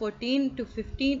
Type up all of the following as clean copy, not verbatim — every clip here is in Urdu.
14 to 15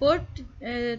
4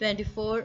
24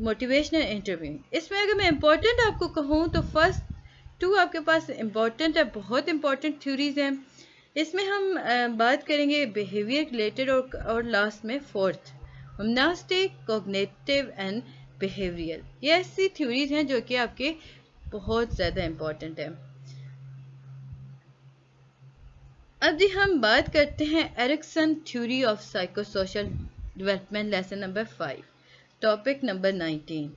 موٹیویشنل انٹرویو. اس میں اگر میں امپورٹنٹ آپ کو کہوں تو فرسٹ 2 آپ کے پاس امپورٹنٹ ہے, بہت امپورٹنٹ تھیوریز ہیں. اس میں ہم بات کریں گے بیہیویئر ریلیٹڈ, اور لاسٹ میں فورتھ ہمناسٹک, کوگنیٹو اینڈ بیہیویئر. یہ ایسی تھیوریز ہیں جو کہ آپ کے بہت زیادہ امپورٹنٹ ہیں. اب جی ہم بات کرتے ہیں Erikson theory of psychosocial development, lesson number 5, topic number 19.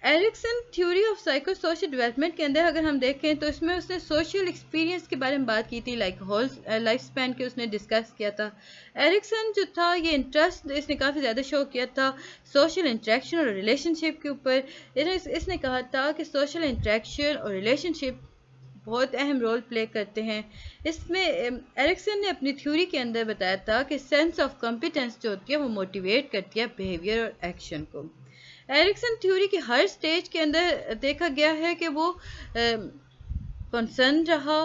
Erikson theory of psychosocial development کے اندر اگر ہم دیکھیں تو اس میں اس نے سوشل ایکسپیرینس کے بارے میں بات کی تھی, لائک ہول لائف سپین کے اس نے ڈسکس کیا تھا. ایرکسن جو تھا یہ انٹرسٹ اس نے کافی زیادہ شو کیا تھا سوشل انٹریکشن اور ریلیشن شپ کے اوپر. اس نے کہا تھا کہ سوشل انٹریکشن اور ریلیشن شپ بہت اہم رول پلے کرتے ہیں. اس میں ایرکسن نے اپنی تھیوری کے اندر بتایا تھا کہ سینس آف کمپیٹنس جو ہوتی ہے وہ موٹیویٹ کرتی ہے بیہیویئر اور ایکشن کو. ایرکسن تھیوری کے ہر سٹیج کے اندر دیکھا گیا ہے کہ وہ کنسرن رہا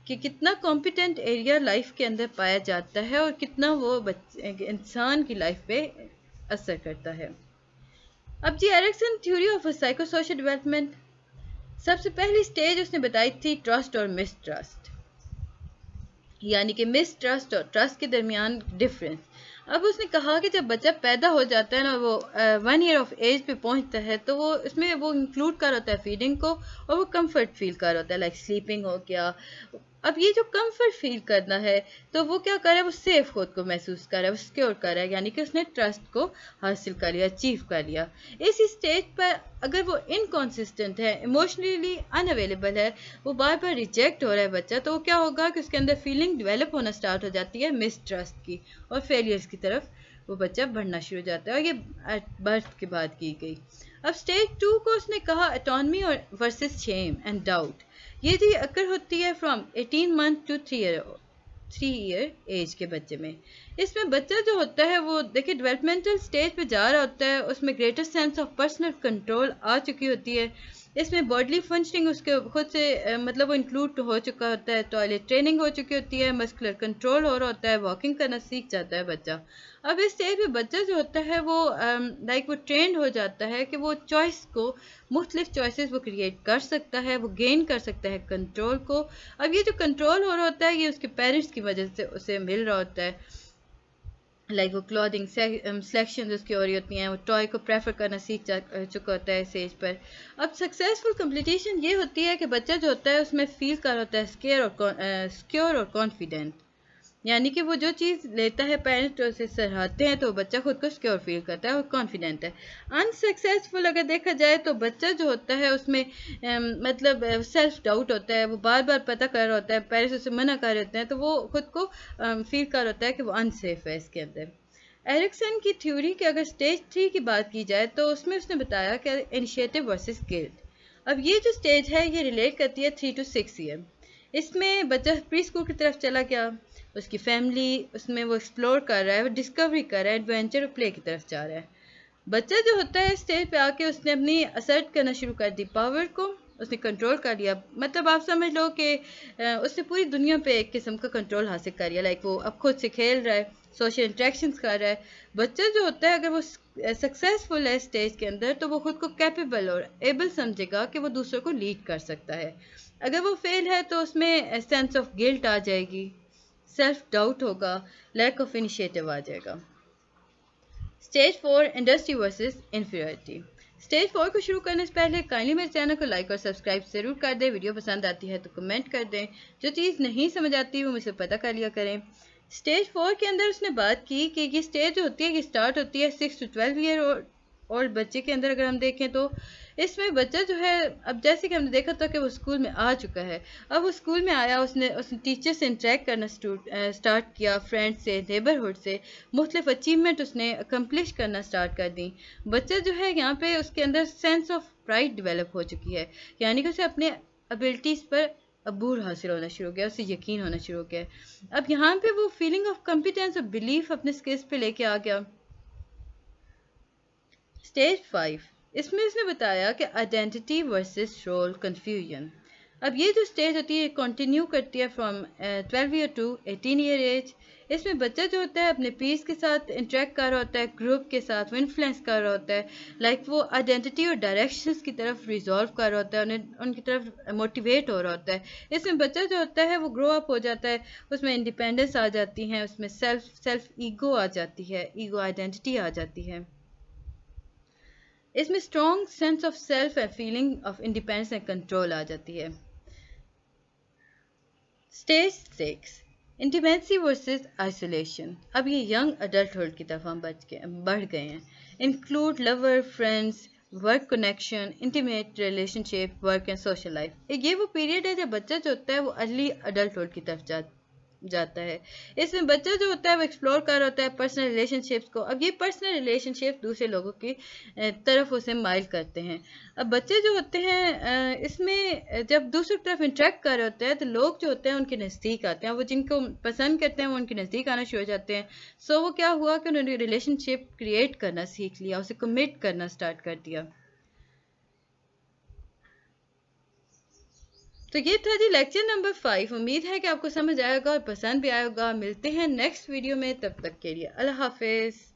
کہ کتنا کمپیٹنٹ ایریا لائف کے اندر پایا جاتا ہے اور کتنا وہ انسان کی لائف پہ اثر کرتا ہے. اب جی Erikson theory of psychosocial development, سب سے پہلی سٹیج اس نے بتائی تھی ٹرسٹ اور مس ٹرسٹ, یعنی کہ مس ٹرسٹ اور ٹرسٹ کے درمیان ڈفرینس. اب اس نے کہا کہ جب بچہ پیدا ہو جاتا ہے نا, وہ 1 ایئر آف ایج پہ پہنچتا ہے تو وہ اس میں وہ انکلوڈ کر ہوتا ہے فیڈنگ کو, اور وہ کمفرٹ فیل کر ہوتا ہے, لائک سلیپنگ ہو گیا. اب یہ جو کمفرٹ فیل کرنا ہے تو وہ کیا کر رہا ہے, وہ سیف خود کو محسوس کر رہا ہے, وہ سیکیور کر رہا ہے, یعنی کہ اس نے ٹرسٹ کو حاصل کر لیا, اچیو کر لیا. اسی سٹیج پر اگر وہ انکانسسٹنٹ ہے, ایموشنلی ان اویلیبل ہے, وہ بار بار ریجیکٹ ہو رہا ہے بچہ, تو وہ کیا ہوگا کہ اس کے اندر فیلنگ ڈیولپ ہونا سٹارٹ ہو جاتی ہے مس ٹرسٹ کی, اور فیلئرس کی طرف وہ بچہ بڑھنا شروع ہو جاتا ہے, اور یہ برتھ کے بعد کی گئی. اب سٹیج 2 کو اس نے کہا اٹانومی اور ورسز شیم اینڈ ڈاؤٹ. یہ جو اکر ہوتی ہے from 18 month to 3 year age کے بچے میں. اس میں بچہ جو ہوتا ہے وہ دیکھیں ڈیولپمنٹل سٹیج پہ جا رہا ہوتا ہے, اس میں greater sense of personal control آ چکی ہوتی ہے. اس میں باڈلی فنکشننگ اس کے خود سے مطلب وہ انکلوڈ ہو چکا ہوتا ہے, ٹوائلٹ ٹریننگ ہو چکی ہوتی ہے, مسکولر کنٹرول ہو رہا ہوتا ہے, واکنگ کرنا سیکھ جاتا ہے بچہ. اب اس اسٹیج پہ بچہ جو ہوتا ہے وہ لائک وہ ٹرینڈ ہو جاتا ہے کہ وہ چوائس کو, مختلف چوائسیز وہ کریٹ کر سکتا ہے, وہ گین کر سکتا ہے کنٹرول کو. اب یہ جو کنٹرول ہو رہا ہوتا ہے یہ اس کے پیرنٹس کی وجہ سے اسے مل رہا ہوتا ہے, لائک وہ کلودنگ سلیکشن اس کی ہو رہی ہوتی ہیں, وہ ٹوائے کو پریفر کرنا سیکھ چکا ہوتا ہے اس ایج پر. اب سکسیزفل کمپلیٹیشن یہ ہوتی ہے کہ بچہ جو ہوتا ہے اس میں فیل کر ہوتا ہے سیکیور اور کانفیڈنٹ, یعنی کہ وہ جو چیز لیتا ہے پیرنٹ اسے سراہتے ہیں تو بچہ خود کو سیکیور فیل کرتا ہے اور کانفیڈنٹ ہے. انسکسیزفل اگر دیکھا جائے تو بچہ جو ہوتا ہے اس میں مطلب سیلف ڈاؤٹ ہوتا ہے, وہ بار بار پتہ کر رہا ہوتا ہے, پیرنٹس اسے منع کر رہے ہوتے ہیں, تو وہ خود کو فیل کر ہوتا ہے کہ وہ انسیف ہے اس کے اندر. ایرکسن کی تھیوری کہ اگر سٹیج 3 کی بات کی جائے تو اس میں اس نے بتایا کہ انیشیٹو ورسز گلٹ. اب یہ جو سٹیج ہے یہ ریلیٹ کرتی ہے 3 to 6 ایئر. اس میں بچہ پری اسکول کی طرف چلا گیا, اس کی فیملی اس میں وہ ایکسپلور کر رہا ہے, وہ ڈسکوری کر رہا ہے, ایڈونچر اور پلے کی طرف جا رہا ہے. بچہ جو ہوتا ہے اسٹیج پہ آ کے اس نے اپنی اسرٹ کرنا شروع کر دی پاور کو, اس نے کنٹرول کر لیا. مطلب آپ سمجھ لو کہ اس نے پوری دنیا پہ ایک قسم کا کنٹرول حاصل کر لیا, لائک وہ اب خود سے کھیل رہا ہے, سوشل انٹریکشنز کر رہا ہے. بچہ جو ہوتا ہے اگر وہ سکسیزفل ہے اسٹیج کے اندر تو وہ خود کو کیپیبل اور ایبل سمجھے گا کہ وہ دوسروں کو لیڈ کر سکتا ہے. اگر وہ فیل ہے تو اس میں سینس آف گلٹ آ جائے گی, سیلف ڈاؤٹ ہوگا, لیک آف انیشیٹو آ جائے گا. Stage 4 industry versus inferiority. Stage 4 کو شروع کرنے سے پہلے کائنڈلی میرے چینل کو لائک اور سبسکرائب ضرور کر دیں. ویڈیو پسند آتی ہے تو کمنٹ کر دیں, جو چیز نہیں سمجھ آتی وہ مجھ سے پتہ کر لیا کریں. اسٹیج 4 کے اندر اس نے بات کی کہ یہ اسٹیج جو ہوتی ہے یہ اسٹارٹ ہوتی ہے 6 to 12 ایئر اور بچے کے اندر اگر ہم دیکھیں تو اس میں بچہ جو ہے, اب جیسے کہ ہم نے دیکھا تھا کہ وہ اسکول میں آ چکا ہے, اب وہ اسکول میں آیا, اس نے ٹیچر سے انٹریکٹ کرنا اسٹارٹ کیا, فرینڈ سے, نیبرہڈ سے, مختلف اچیومنٹ اس نے اکمپلش کرنا اسٹارٹ کر دیں. بچہ جو ہے یہاں پہ اس کے اندر سینس آف پرائڈ ڈیولپ ہو چکی ہے, یعنی کہ اسے اپنے ابیلٹیز پر عبور حاصل ہونا شروع ہو گیا, اسے یقین ہونا شروع ہو گیا. اب یہاں پہ وہ فیلنگ آف کمپیٹنس اور بلیف اپنے اسکلز پہ لے کے آ گیا. اسٹیج 5 اس میں اس نے بتایا کہ آئیڈینٹی ورسز رول کنفیوژن. اب یہ جو اسٹیج ہوتی ہے کنٹینیو کرتی ہے from 12 year to 18 year age. اس میں بچہ جو ہوتا ہے اپنے پیس کے ساتھ انٹریکٹ کر رہا ہوتا ہے, گروپ کے ساتھ وہ انفلوئنس کر رہا ہوتا ہے, لائک وہ آئیڈینٹی اور ڈائریکشنس کی طرف ریزالو کر رہا ہوتا ہے, ان کی طرف موٹیویٹ ہو رہا ہوتا ہے. اس میں بچہ جو ہوتا ہے وہ گرو اپ ہو جاتا ہے, اس میں انڈیپینڈنس آ جاتی ہے, اس میں سیلف ایگو آ جاتی ہے, ایگو آئیڈینٹی آ جاتی ہے. اس میں strong sense of self and feeling of independence and control آ جاتی ہے. Stage 6 intimacy versus isolation. اب یہ ینگ اڈلٹہڈ کی طرف ہم بڑھ گئے ہیں. Include love, friends, work connection, intimate relationship, work and social life. یہ وہ پیریڈ ہے جب بچہ جو ہوتا ہے وہ ارلی اڈلٹہڈ کی طرف جاتا ہے. اس میں بچہ جو ہوتا ہے وہ ایکسپلور کر رہا ہوتا ہے پرسنل ریلیشن شپس کو. اب یہ پرسنل ریلیشن شپ دوسرے لوگوں کی طرف اسے مائل کرتے ہیں. اب بچے جو ہوتے ہیں اس میں جب دوسری طرف انٹریکٹ کر رہے ہوتے ہیں تو لوگ جو ہوتے ہیں ان کے نزدیک آتے ہیں, وہ جن کو پسند کرتے ہیں وہ ان کے نزدیک آنا شروع ہو جاتے ہیں. سو وہ کیا ہوا کہ انہوں نے ریلیشن شپ کریٹ کرنا سیکھ لیا, اسے کمٹ کرنا اسٹارٹ کر دیا. تو یہ تھا جی لیکچر نمبر 5. امید ہے کہ آپ کو سمجھ آئے گا اور پسند بھی آئے گا. ملتے ہیں نیکسٹ ویڈیو میں, تب تک کے لیے اللہ حافظ.